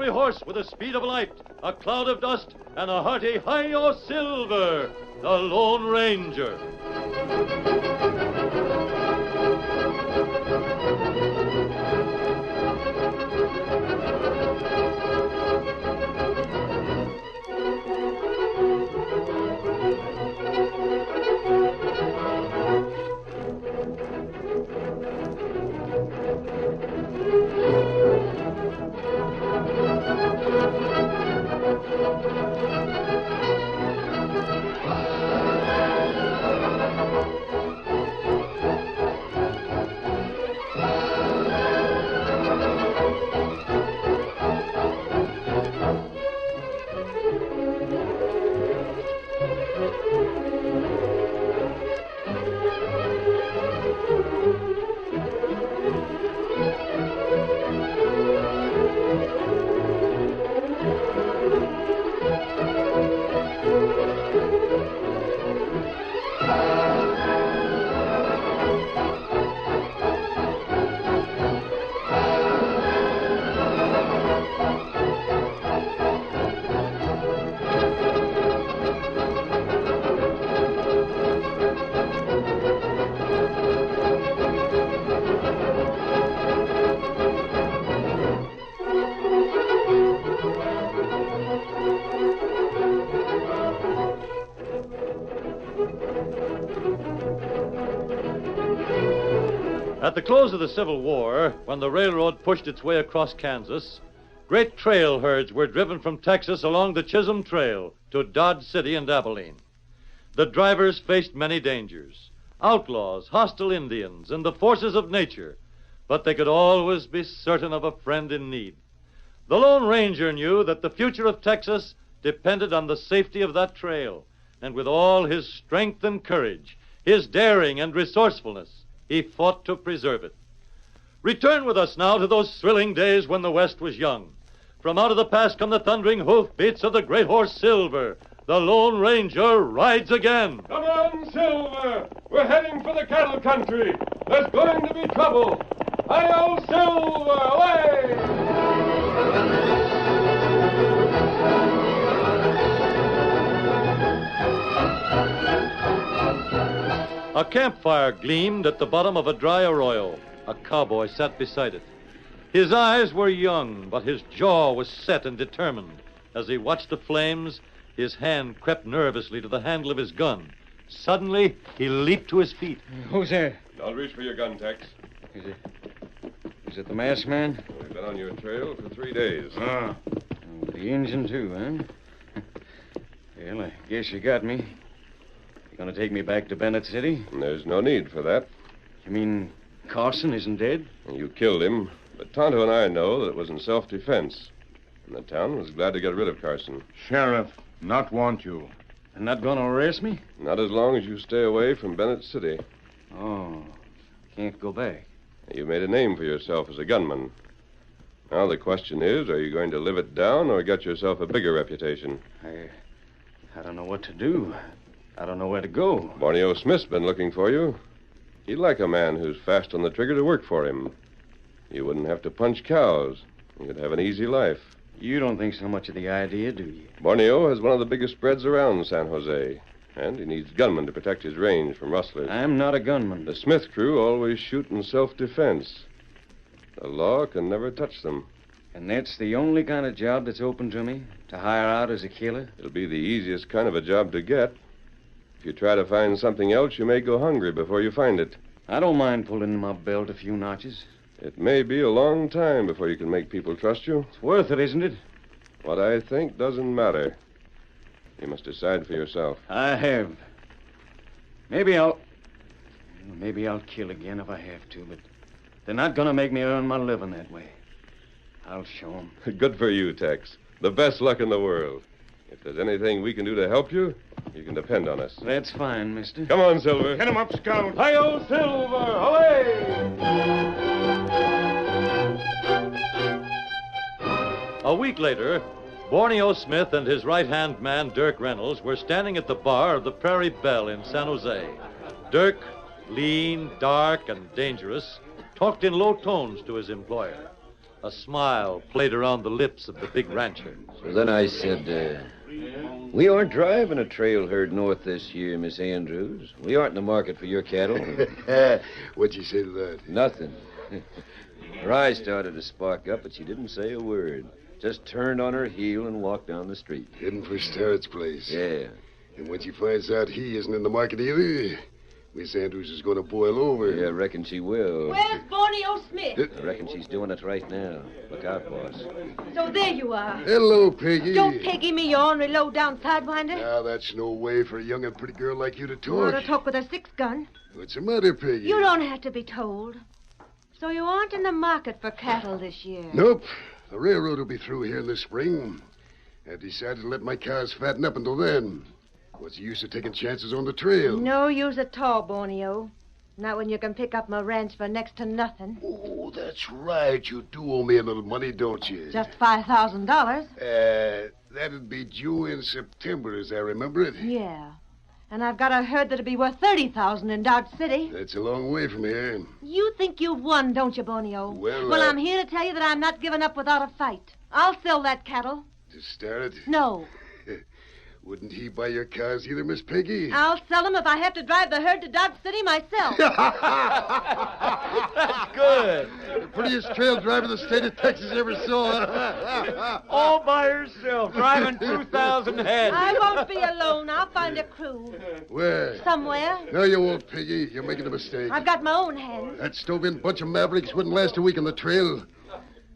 fiery horse with the speed of light, a cloud of dust, and a hearty Hi-Yo Silver, the Lone Ranger. At the close of the Civil War, when the railroad pushed its way across Kansas, great trail herds were driven from Texas along the Chisholm Trail to Dodge City and Abilene. The drivers faced many dangers, outlaws, hostile Indians, and the forces of nature, but they could always be certain of a friend in need. The Lone Ranger knew that the future of Texas depended on the safety of that trail, and with all his strength and courage, his daring and resourcefulness, he fought to preserve it. Return with us now to those thrilling days when the West was young. From out of the past come the thundering hoofbeats of the great horse Silver. The Lone Ranger rides again. Come on, Silver! We're heading for the cattle country. There's going to be trouble. Hi-yo, Silver! Away! A campfire gleamed at the bottom of a dry arroyo. A cowboy sat beside it. His eyes were young, but his jaw was set and determined. As he watched the flames, his hand crept nervously to the handle of his gun. Suddenly, he leaped to his feet. Who's there? Don't reach for your gun, Tex. Is it the masked man? We've been on your trail for 3 days. Ah. The engine, too, huh? Well, I guess you got me. You gonna take me back to Bennett City? There's no need for that. You mean Carson isn't dead? You killed him, but Tonto and I know that it was in self-defense. And the town was glad to get rid of Carson. Sheriff, not want you. They're not gonna arrest me? Not as long as you stay away from Bennett City. Oh, can't go back. You made a name for yourself as a gunman. Now the question is, are you going to live it down or get yourself a bigger reputation? I don't know what to do. I don't know where to go. Borneo Smith's been looking for you. He'd like a man who's fast on the trigger to work for him. You wouldn't have to punch cows. You could have an easy life. You don't think so much of the idea, do you? Borneo has one of the biggest spreads around San Jose, and he needs gunmen to protect his range from rustlers. I'm not a gunman. The Smith crew always shoot in self-defense. The law can never touch them. And that's the only kind of job that's open to me? To hire out as a killer? It'll be the easiest kind of a job to get. If you try to find something else, you may go hungry before you find it. I don't mind pulling my belt a few notches. It may be a long time before you can make people trust you. It's worth it, isn't it? What I think doesn't matter. You must decide for yourself. I have. Maybe I'll kill again if I have to, but they're not going to make me earn my living that way. I'll show them. Good for you, Tex. The best luck in the world. If there's anything we can do to help you, you can depend on us. That's fine, mister. Come on, Silver. Hit him up, Scout. Hi-yo, Silver! Away! A week later, Borneo Smith and his right-hand man, Dirk Reynolds, were standing at the bar of the Prairie Belle in San Jose. Dirk, lean, dark, and dangerous, talked in low tones to his employer. A smile played around the lips of the big rancher. So then I said, we aren't driving a trail herd north this year, Miss Andrews. We aren't in the market for your cattle. What'd you say to that? Nothing. Her eyes started to spark up, but she didn't say a word. Just turned on her heel and walked down the street. Heading for Starrett's place. Yeah. And when she finds out he isn't in the market either, Miss Andrews is going to boil over. Yeah, I reckon she will. Where's Borneo Smith? I reckon she's doing it right now. Look out, boss. So there you are. Hello, Peggy. Don't Peggy me, you ornery low-down sidewinder. Now, that's no way for a young and pretty girl like you to You ought talk. to talk with a six-gun. What's the matter, Peggy? You don't have to be told. So you aren't in the market for cattle this year? Nope. The railroad will be through here in the spring. I've decided to let my cows fatten up until then. What's the use of taking chances on the trail? No use at all, Borneo. Not when you can pick up my ranch for next to nothing. Oh, that's right. You do owe me a little money, don't you? Just $5,000. That'd be due in September, as I remember it. Yeah. And I've got a herd that'll be worth $30,000 in Dodge City. That's a long way from here. You think you've won, don't you, Borneo? Well, I'm here to tell you that I'm not giving up without a fight. I'll sell that cattle. To start it? No. Wouldn't he buy your cows either, Miss Peggy? I'll sell them if I have to drive the herd to Dodge City myself. That's good. The prettiest trail driver the state of Texas ever saw. All by herself, driving 2,000 head. I won't be alone. I'll find a crew. Where? Somewhere. No, you won't, Peggy. You're making a mistake. I've got my own hands. That stove-in bunch of mavericks wouldn't last a week on the trail.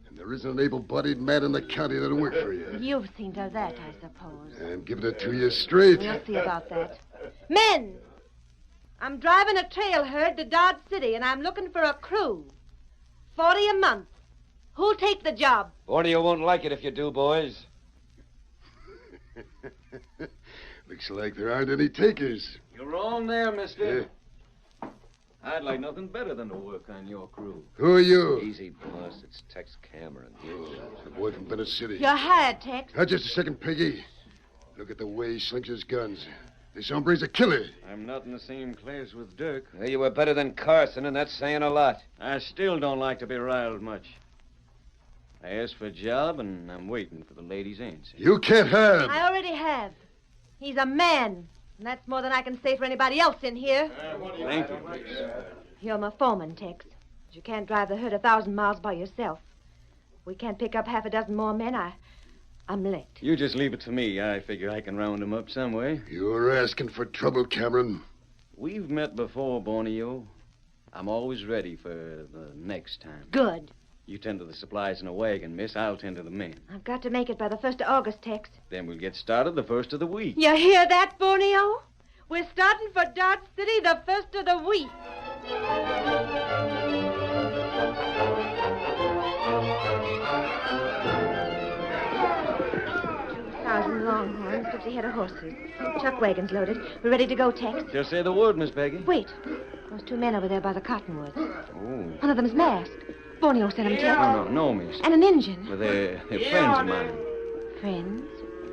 And there isn't an able-bodied man in the county that'll work for you. You've seen to that, I suppose. I'm giving it to you straight. We'll see about that. Men! I'm driving a trail herd to Dodge City, and I'm looking for a crew. 40 a month. Who'll take the job? Borneo won't like it if you do, boys. Looks like there aren't any takers. You're wrong there, mister. I'd like nothing better than to work on your crew. Who are you? Easy, boss. It's Tex Cameron. The boy from Bennett City. You're hired, Tex. Just a second, Peggy. Look at the way he slings his guns. This hombre's a killer. I'm not in the same class with Dirk. Well, you were better than Carson, and that's saying a lot. I still don't like to be riled much. I asked for a job, and I'm waiting for the lady's answer. You can't have. I already have. He's a man. And that's more than I can say for anybody else in here. Thank you. You're my foreman, Tex. But you can't drive the herd 1,000 miles by yourself. We can't pick up half a dozen more men. I'm licked. You just leave it to me. I figure I can round them up some way. You're asking for trouble, Cameron. We've met before, Borneo. I'm always ready for the next time. Good. You tend to the supplies in a wagon, miss. I'll tend to the men. I've got to make it by the 1st of August, Tex. Then we'll get started the first of the week. You hear that, Borneo? We're starting for Dodge City the 1st of the week. 2,000 longhorns, 50 head of horses. Chuck wagons loaded. We're ready to go, Tex. Just say the word, Miss Peggy. Wait. Those two men over there by the cottonwoods. Oh. One of them's masked. Borneo sent him, Tex. No, miss. And an Injun. Well, they're friends of mine. Friends?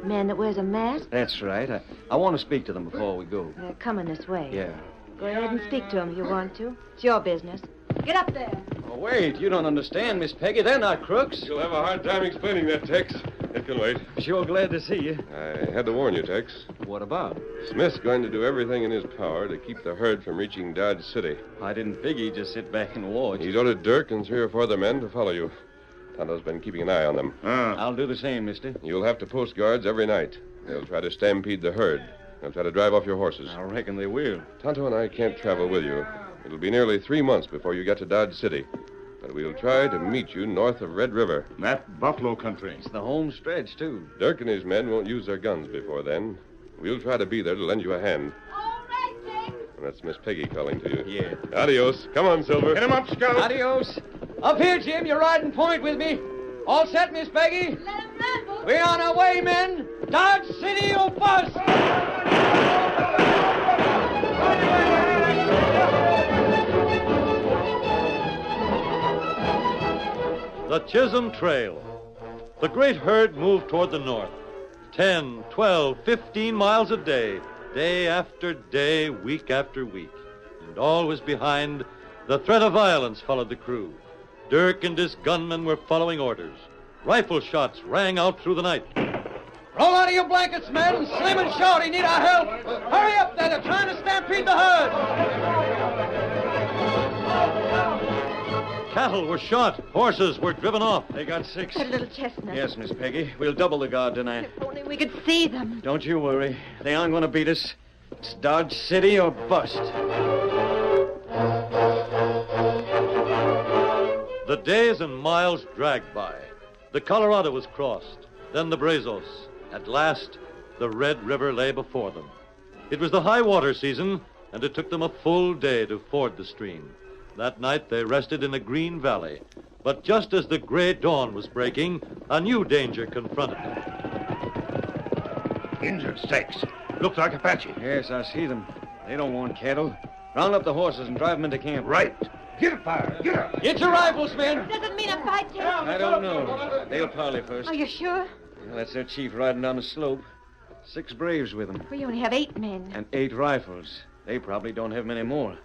Man that wears a mask? That's right. I want to speak to them before we go. They're coming this way. Yeah. Go ahead and speak to them if you want to. It's your business. Get up there. Oh, wait. You don't understand, Miss Peggy. They're not crooks. You'll have a hard time explaining that, Tex. It can wait. Sure glad to see you. I had to warn you, Tex. What about? Smith's going to do everything in his power to keep the herd from reaching Dodge City. I didn't figure he'd just sit back and watch. He's ordered Dirk and 3 or 4 other men to follow you. Tonto's been keeping an eye on them. I'll do the same, mister. You'll have to post guards every night. They'll try to stampede the herd. They'll try to drive off your horses. I reckon they will. Tonto and I can't travel with you. It'll be nearly 3 months before you get to Dodge City. But we'll try to meet you north of Red River. That buffalo country. It's the home stretch, too. Dirk and his men won't use their guns before then. We'll try to be there to lend you a hand. All right, Tex. And that's Miss Peggy calling to you. Yeah. Adios. Come on, Silver. Get him up, Scout. Adios. Up here, Jim. You're riding point with me. All set, Miss Peggy? Let him run, boys. We're on our way, men. Dodge City or bust. The Chisholm Trail. The great herd moved toward the north. 10, 12, 15 miles a day after day, week after week. And always behind, the threat of violence followed the crew. Dirk and his gunmen were following orders. Rifle shots rang out through the night. Roll out of your blankets, men. Slim and Shorty need our help. Hurry up there. They're trying to stampede the herd. Cattle were shot. Horses were driven off. They got 6. That little chestnut. Yes, Miss Peggy. We'll double the guard tonight. If only we could see them. Don't you worry. They aren't going to beat us. It's Dodge City or bust. The days and miles dragged by. The Colorado was crossed, then the Brazos. At last, the Red River lay before them. It was the high water season, and it took them a full day to ford the stream. That night, they rested in a green valley. But just as the gray dawn was breaking, a new danger confronted them. Injured stakes. Looks like Apache. Yes, I see them. They don't want cattle. Round up the horses and drive them into camp. Right. Get a fire. Get up. Get your rifles, men. Doesn't mean a fight, Tex. I don't know. They'll parley first. Are you sure? Well, that's their chief riding down the slope. 6 braves with them. We only have 8 men. And 8 rifles. They probably don't have many more.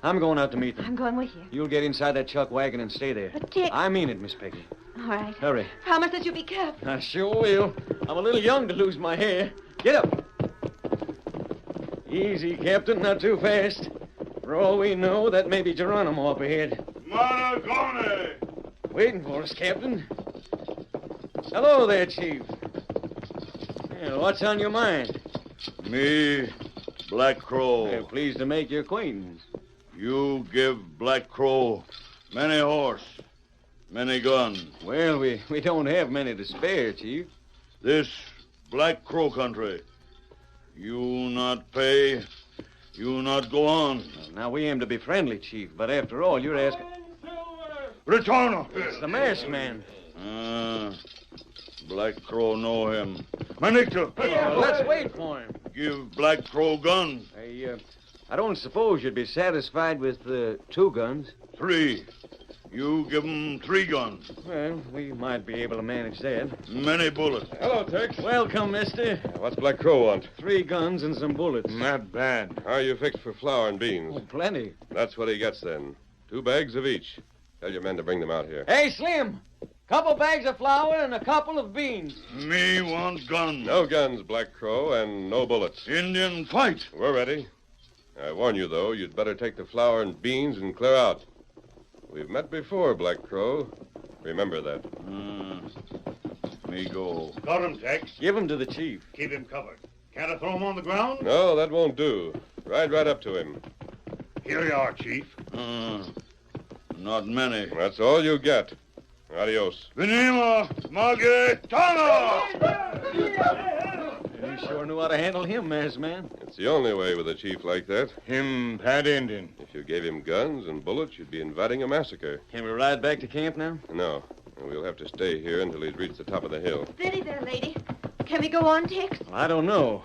I'm going out to meet them. I'm going with you. You'll get inside that chuck wagon and stay there. But, Tex... I mean it, Miss Peggy. All right. Hurry. Promise that you'll be careful. I sure will. I'm a little young to lose my hair. Get up. Easy, Captain. Not too fast. For all we know, that may be Geronimo up ahead. Maragone! Waiting for us, Captain. Hello there, Chief. Well, what's on your mind? Me, Black Crow. Well, pleased to make your acquaintance. You give Black Crow many horse, many gun. Well, we don't have many to spare, Chief. This Black Crow country. You not pay, you not go on. Well, now, we aim to be friendly, Chief, but after all, you're asking... Retorno. It's the masked man. Black Crow know him. Manito. Well, let's wait for him. Give Black Crow gun. I don't suppose you'd be satisfied with 2 guns. 3. You give him 3 guns. Well, we might be able to manage that. Many bullets. Hello, Tex. Welcome, mister. What's Black Crow want? 3 guns and some bullets. Not bad. How are you fixed for flour and beans? Oh, plenty. That's what he gets then. 2 bags of each. Tell your men to bring them out here. Hey, Slim. Couple bags of flour and a couple of beans. Me want gun. No guns, Black Crow, and no bullets. Indian fight. We're ready. I warn you, though, you'd better take the flour and beans and clear out. We've met before, Black Crow. Remember that. Me go. Got him, Tex. Give them to the chief. Keep him covered. Can't I throw him on the ground? No, that won't do. Ride right up to him. Here you are, Chief. Not many. That's all you get. Adios. Venima Magetano! You sure knew how to handle him, masked man. It's the only way with a chief like that. Him Pat Indian. If you gave him guns and bullets, you'd be inviting a massacre. Can we ride back to camp now? No. We'll have to stay here until he's reached the top of the hill. Steady there, lady. Can we go on, Tex? Well, I don't know.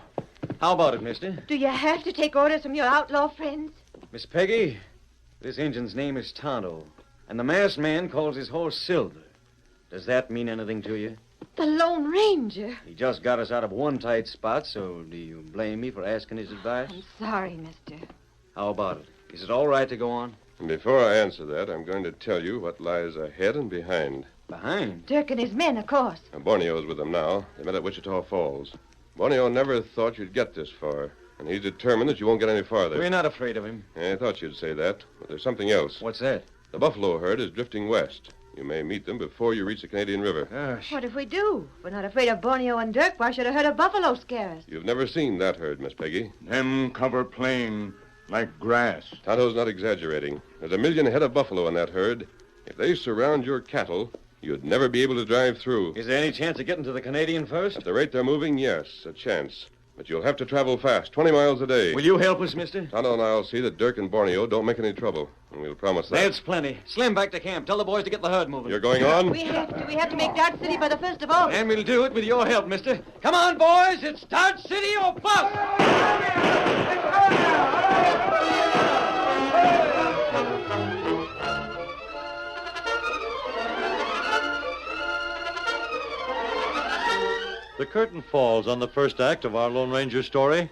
How about it, mister? Do you have to take orders from your outlaw friends? Miss Peggy, this Injun's name is Tonto, and the masked man calls his horse Silver. Does that mean anything to you? The Lone Ranger. He just got us out of one tight spot, so do you blame me for asking his advice? I'm sorry, mister. How about it? Is it all right to go on? And before I answer that, I'm going to tell you what lies ahead and behind. Behind? Dirk and his men, of course. Now, Borneo's with them now. They met at Wichita Falls. Borneo never thought you'd get this far, and he's determined that you won't get any farther. We're not afraid of him. I thought you'd say that, but there's something else. What's that? The buffalo herd is drifting west. You may meet them before you reach the Canadian River. Gosh. What if we do? We're not afraid of Borneo and Dirk. Why should a herd of buffalo scare us? You've never seen that herd, Miss Peggy. Them cover plain like grass. Tonto's not exaggerating. There's 1 million head of buffalo in that herd. If they surround your cattle, you'd never be able to drive through. Is there any chance of getting to the Canadian first? At the rate they're moving, yes, a chance. But you'll have to travel fast, 20 miles a day. Will you help us, mister? Tonto and I'll see that Dirk and Borneo don't make any trouble, and we'll promise that. That's plenty. Slim, back to camp. Tell the boys to get the herd moving. You're going on? We have to. We have to make Dodge City by the 1st of August. And we'll do it with your help, mister. Come on, boys. It's Dodge City or bust. The curtain falls on the first act of our Lone Ranger story.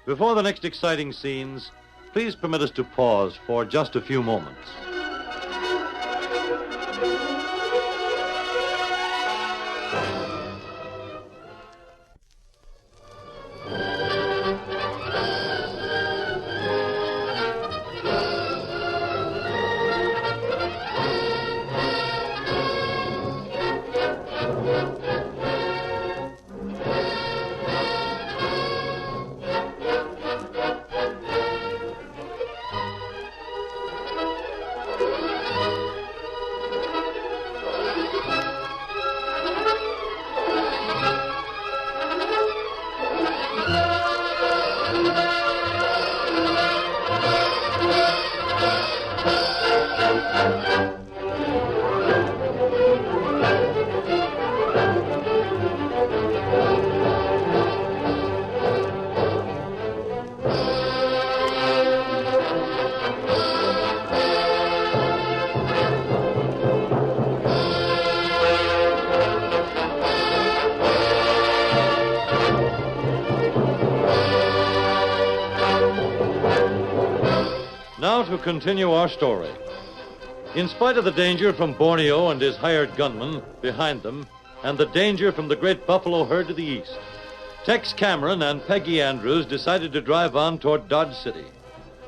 Before the next exciting scenes, please permit us to pause for just a few moments. continue our story. In spite of the danger from Borneo and his hired gunmen behind them, and the danger from the great buffalo herd to the east, Tex Cameron and Peggy Andrews decided to drive on toward Dodge City.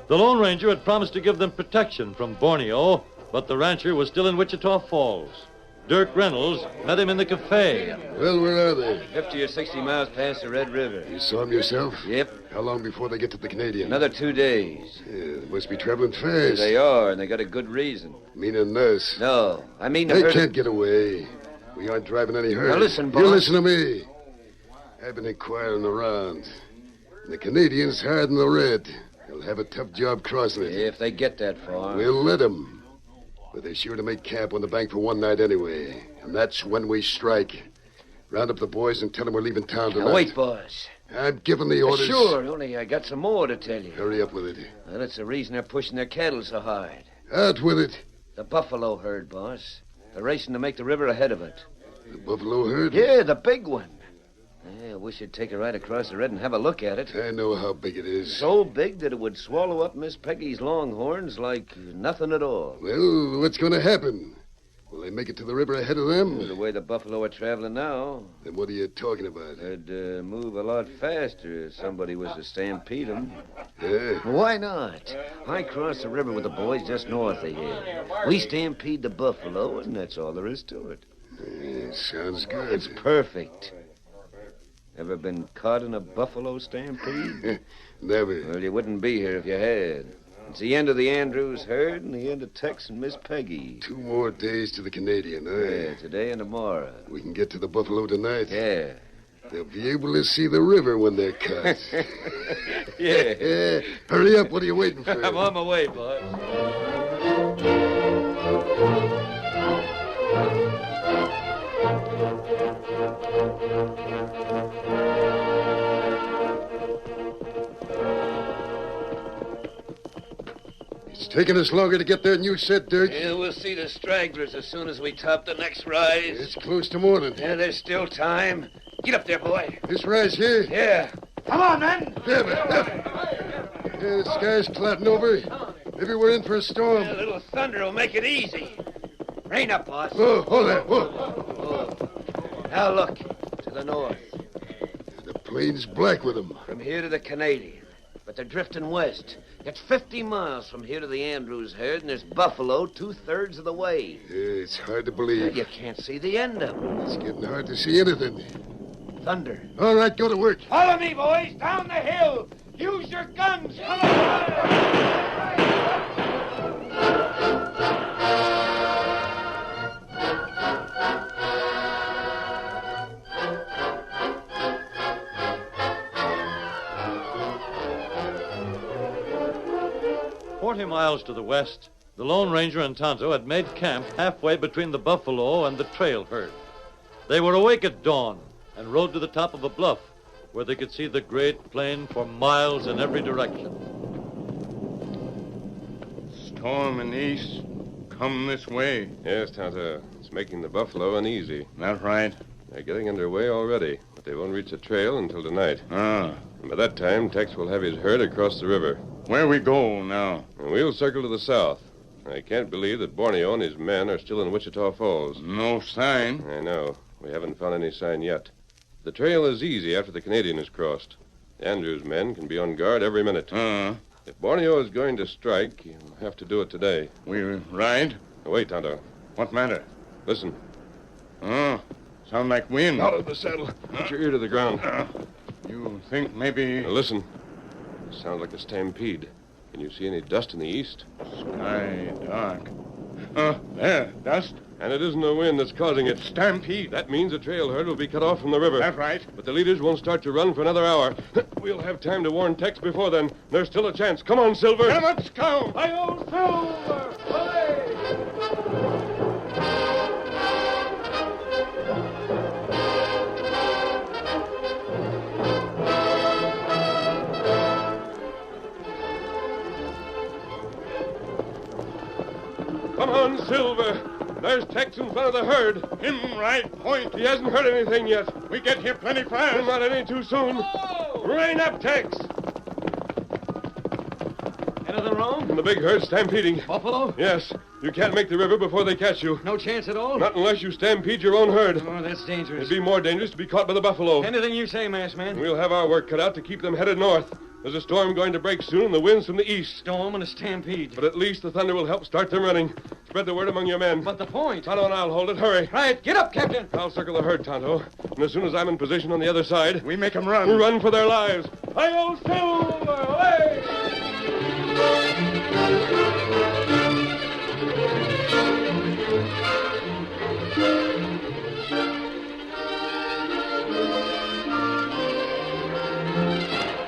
The Lone Ranger had promised to give them protection from Borneo, but the rancher was still in Wichita Falls. Dirk Reynolds met him in the cafe. Well, where are they? 50 or 60 miles past the Red River. You saw them yourself? Yep. How long before they get to the Canadian? Another 2 days. Yeah, they must be traveling fast. They are, and they got a good reason. Meaning us. No, I mean the They herd- can't get away. We aren't driving any herd. Now listen, boss. You listen to me. I've been inquiring around. The Canadians hard in the red. They'll have a tough job crossing it. If they get that far. We'll let them. But they're sure to make camp on the bank for one night anyway. And that's when we strike. Round up the boys and tell them we're leaving town tonight. Now, wait, boss. I'm giving the orders. Sure, only I got some more to tell you. Hurry up with it. Well, that's the reason they're pushing their cattle so hard. Out with it. The buffalo herd, boss. They're racing to make the river ahead of it. The buffalo herd? Yeah, the big one. Yeah, I wish you'd take a ride across the red and have a look at it. I know how big it is. So big that it would swallow up Miss Peggy's longhorns like nothing at all. Well, what's going to happen? Will they make it to the river ahead of them? The way the buffalo are traveling now, Then what are you talking about? they'd move a lot faster if somebody was to stampede them. Yeah. Why not? I cross the river with the boys just north of here. We stampede the buffalo, and that's all there is to it. Yeah, sounds good. It's perfect. Ever been caught in a buffalo stampede? Never. Well, you wouldn't be here if you had. It's the end of the Andrews herd and the end of Tex and Miss Peggy. 2 more days to the Canadian, Yeah, today and tomorrow. We can get to the buffalo tonight. Yeah. They'll be able to see the river when they're cut. Yeah. Hurry up. What are you waiting for? I'm on my way, boss. It's taking us longer to get there than you said, Dirk. Yeah, we'll see the stragglers as soon as we top the next rise. It's close to morning. Yeah, there's still time. Get up there, boy. This rise here? Yeah. Come on, men. Damn it. Yeah, the sky's clouding over. Maybe we're in for a storm. A little thunder will make it easy. Rain up, boss. Whoa, hold that. Whoa. Oh. Now look, to the north. The plain's black with them. From here to the Canadian. But they're drifting west. It's 50 miles from here to the Andrews herd, and there's buffalo 2/3 of the way. Yeah, it's hard to believe. You can't see the end of them. It's getting hard to see anything. Thunder. All right, go to work. Follow me, boys. Down the hill. Use your guns. Come on. Miles to the west, the Lone Ranger and Tonto had made camp halfway between the buffalo and the trail herd. They were awake at dawn and rode to the top of a bluff where they could see the great plain for miles in every direction. Storm in the east. Come this way. Yes, Tonto. It's making the buffalo uneasy. That right? They're getting underway already, but they won't reach the trail until tonight. Ah. And by that time, Tex will have his herd across the river. Where we go now? And we'll circle to the south. I can't believe that Borneo and his men are still in Wichita Falls. No sign. I know. We haven't found any sign yet. The trail is easy after the Canadian is crossed. Andrews' men can be on guard every minute. If Borneo is going to strike, he'll have to do it today. We ride? Wait, Tonto. What matter? Listen. Oh, sound like wind. Out of the saddle. Put your ear to the ground. You think maybe... Now listen. It sounds like a stampede. Can you see any dust in the east? Sky dark. There, dust. And it isn't the wind that's causing it. Stampede. That means the trail herd will be cut off from the river. That's right. But the leaders won't start to run for another hour. We'll have time to warn Tex before then. There's still a chance. Come on, Silver. Now let's go. Hi-yo, Silver! Hooray! Come on, Silver. There's Tex in front of the herd. Him right point. He hasn't heard anything yet. We get here plenty fast. Not any too soon. Rain up, Tex. Into the going wrong? The big herd's stampeding. Buffalo? Yes. You can't make the river before they catch you. No chance at all? Not unless you stampede your own herd. Oh, that's dangerous. It'd be more dangerous to be caught by the buffalo. Anything you say, masked man. We'll have our work cut out to keep them headed north. There's a storm going to break soon, and the wind's from the east. Storm and a stampede. But at least the thunder will help start them running. Spread the word among your men. But the point. Tonto and I'll hold it. Hurry. Right, get up, Captain. I'll circle the herd, Tonto. And as soon as I'm in position on the other side, We make 'em run. we'll run for their lives. Hi-yo, Silver! Away!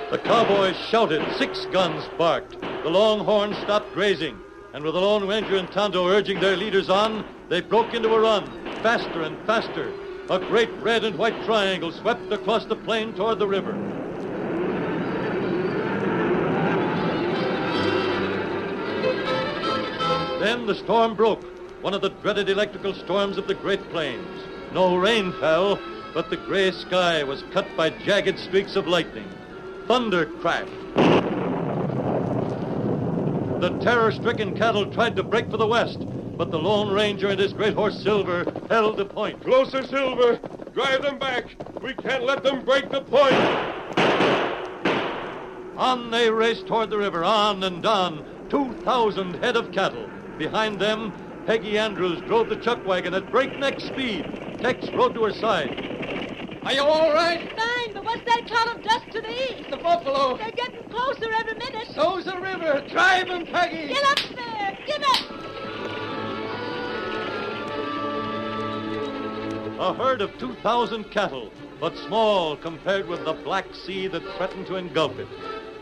The cowboys shouted, 6 guns barked. The longhorns stopped grazing, and with the Lone Ranger and Tonto urging their leaders on, they broke into a run, faster and faster. A great red and white triangle swept across the plain toward the river. Then the storm broke, one of the dreaded electrical storms of the Great Plains. No rain fell, but the gray sky was cut by jagged streaks of lightning. Thunder crashed. The terror-stricken cattle tried to break for the west, but the Lone Ranger and his great horse Silver held the point. Closer, Silver. Drive them back. We can't let them break the point. On they raced toward the river, on and on, 2,000 head of cattle. Behind them, Peggy Andrews drove the chuck wagon at breakneck speed. Tex rode to her side. Are you all right? Fine, but what's that cloud of dust to the east? The buffalo. They're getting closer every minute. So's the river. Drive him, Peggy. Get up there! Get up! A herd of 2,000 cattle, but small compared with the black sea that threatened to engulf it.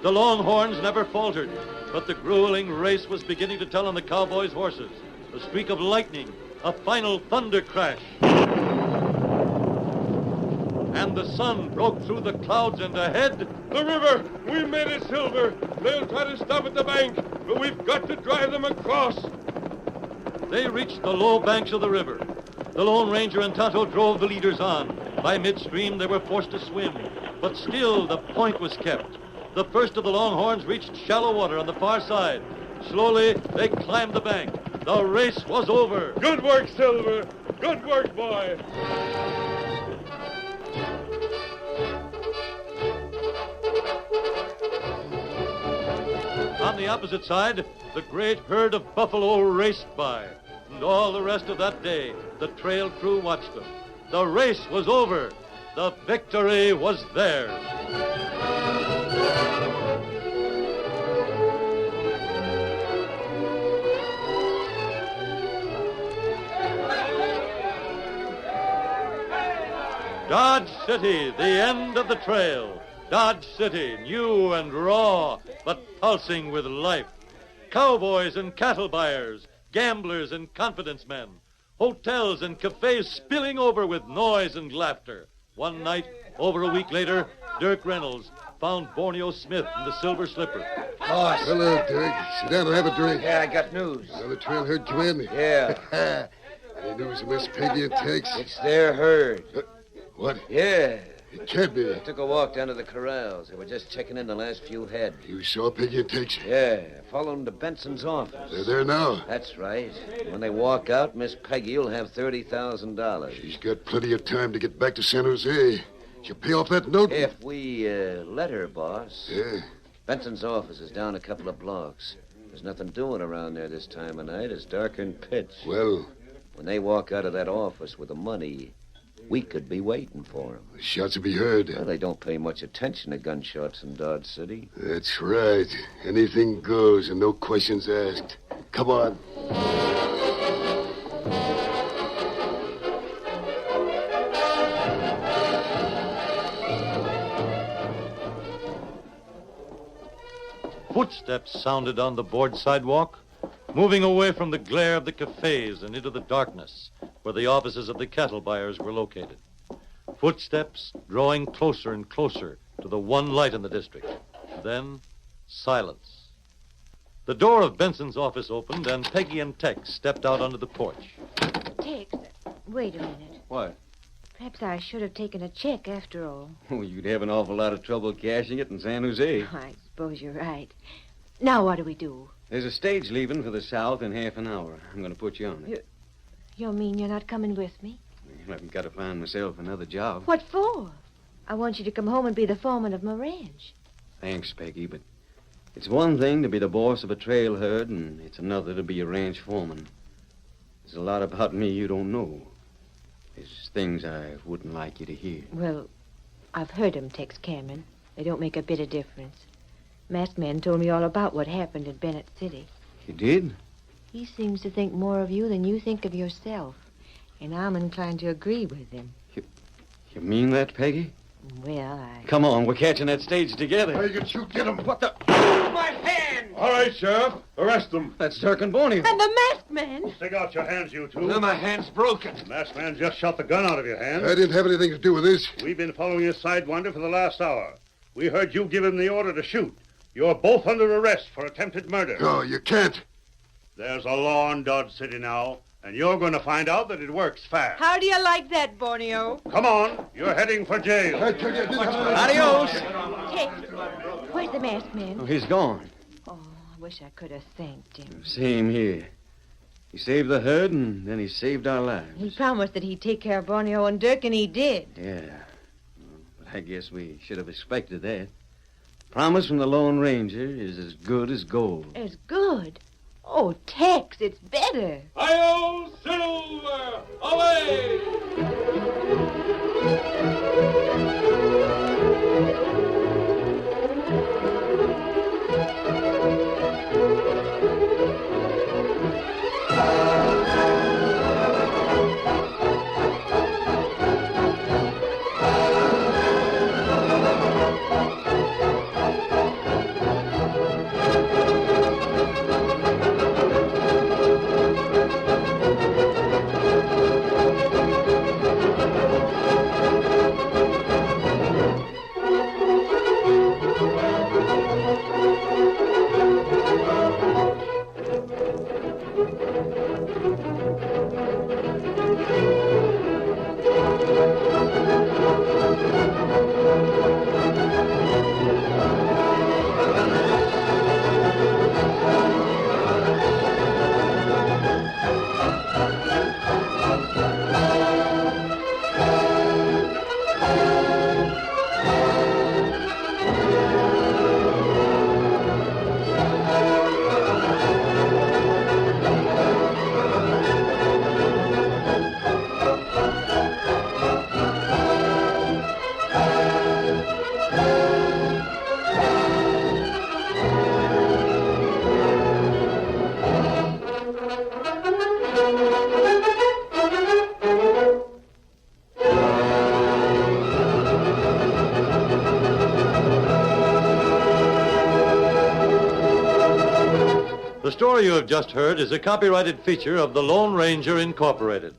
The Longhorns never faltered, but the grueling race was beginning to tell on the cowboys' horses. A streak of lightning, a final thunder crash. And the sun broke through the clouds, and ahead, The river! We made it, Silver! They'll try to stop at the bank, but we've got to drive them across. they reached the low banks of the river. The Lone Ranger and Tonto drove the leaders on. By midstream, they were forced to swim, but still the point was kept. The first of the Longhorns reached shallow water on the far side. Slowly, they climbed the bank. The race was over. Good work, Silver! Good work, boy! On the opposite side, the great herd of buffalo raced by. And all the rest of that day, the trail crew watched them. The race was over. The victory was theirs. Dodge City, the end of the trail. Dodge City, new and raw, but pulsing with life. Cowboys and cattle buyers, gamblers and confidence men. Hotels and cafes spilling over with noise and laughter. One night, over a week later, Dirk Reynolds found Borneo Smith in the Silver Slipper. Boss. Hello, Dirk. Sit down and have a drink. Yeah, I got news. Another trail herd come in? Yeah. Any news of Miss Peggy and Tex? It's their herd. What? Yeah. It can't be. I took a walk down to the corrals. They were just checking in the last few head. You saw Peggy and Tex? Yeah, followed them to Benson's office. They're there now. That's right. When they walk out, Miss Peggy will have $30,000. She's got plenty of time to get back to San Jose. She'll pay off that note. If we let her, boss. Yeah. Benson's office is down a couple of blocks. There's nothing doing around there this time of night. It's dark and pitch. Well, When they walk out of that office with the money, we could be waiting for them. the shots will be heard. Well, they don't pay much attention to gunshots in Dodge City. That's right. Anything goes and no questions asked. Come on. Footsteps sounded on the board sidewalk, moving away from the glare of the cafes and into the darkness where the offices of the cattle buyers were located. Footsteps drawing closer and closer to the one light in the district. Then, silence. The door of Benson's office opened, and Peggy and Tex stepped out onto the porch. Tex, wait a minute. What? Perhaps I should have taken a check after all. Oh, you'd have an awful lot of trouble cashing it in San Jose. I suppose you're right. Now what do we do? There's a stage leaving for the south in half an hour. I'm going to put you on it. You mean you're not coming with me? I've got to find myself another job. What for? I want you to come home and be the foreman of my ranch. Thanks, Peggy, but it's one thing to be the boss of a trail herd, and it's another to be a ranch foreman. There's a lot about me you don't know. There's things I wouldn't like you to hear. Well, I've heard 'em, Tex Cameron. They don't make a bit of difference. Masked Man told me all about what happened in Bennett City. You did? He seems to think more of you than you think of yourself. And I'm inclined to agree with him. You mean that, Peggy? Well, Come on, we're catching that stage together. Hey, you shoot, get him. What the... My hand! All right, Sheriff. Arrest them. That's Turk and Boney. And the masked man. Stick out your hands, you two. My hand's broken. The masked man just shot the gun out of your hand. I didn't have anything to do with this. We've been following his sidewinder for the last hour. We heard you give him the order to shoot. You're both under arrest for attempted murder. Oh, you can't. There's a law in Dodge City now, and you're going to find out that it works fast. How do you like that, Borneo? Come on. You're heading for jail. I tell you, I didn't have Adios. Tex, where's the masked man? Oh, he's gone. Oh, I wish I could have thanked him. Same here. He saved the herd, and then he saved our lives. He promised that he'd take care of Borneo and Dirk, and he did. Yeah. But I guess we should have expected that. Promise from the Lone Ranger is as good as gold. As good. Oh, Tex, it's better. Hi-yo, Silver! Away! The story you have just heard is a copyrighted feature of the Lone Ranger Incorporated.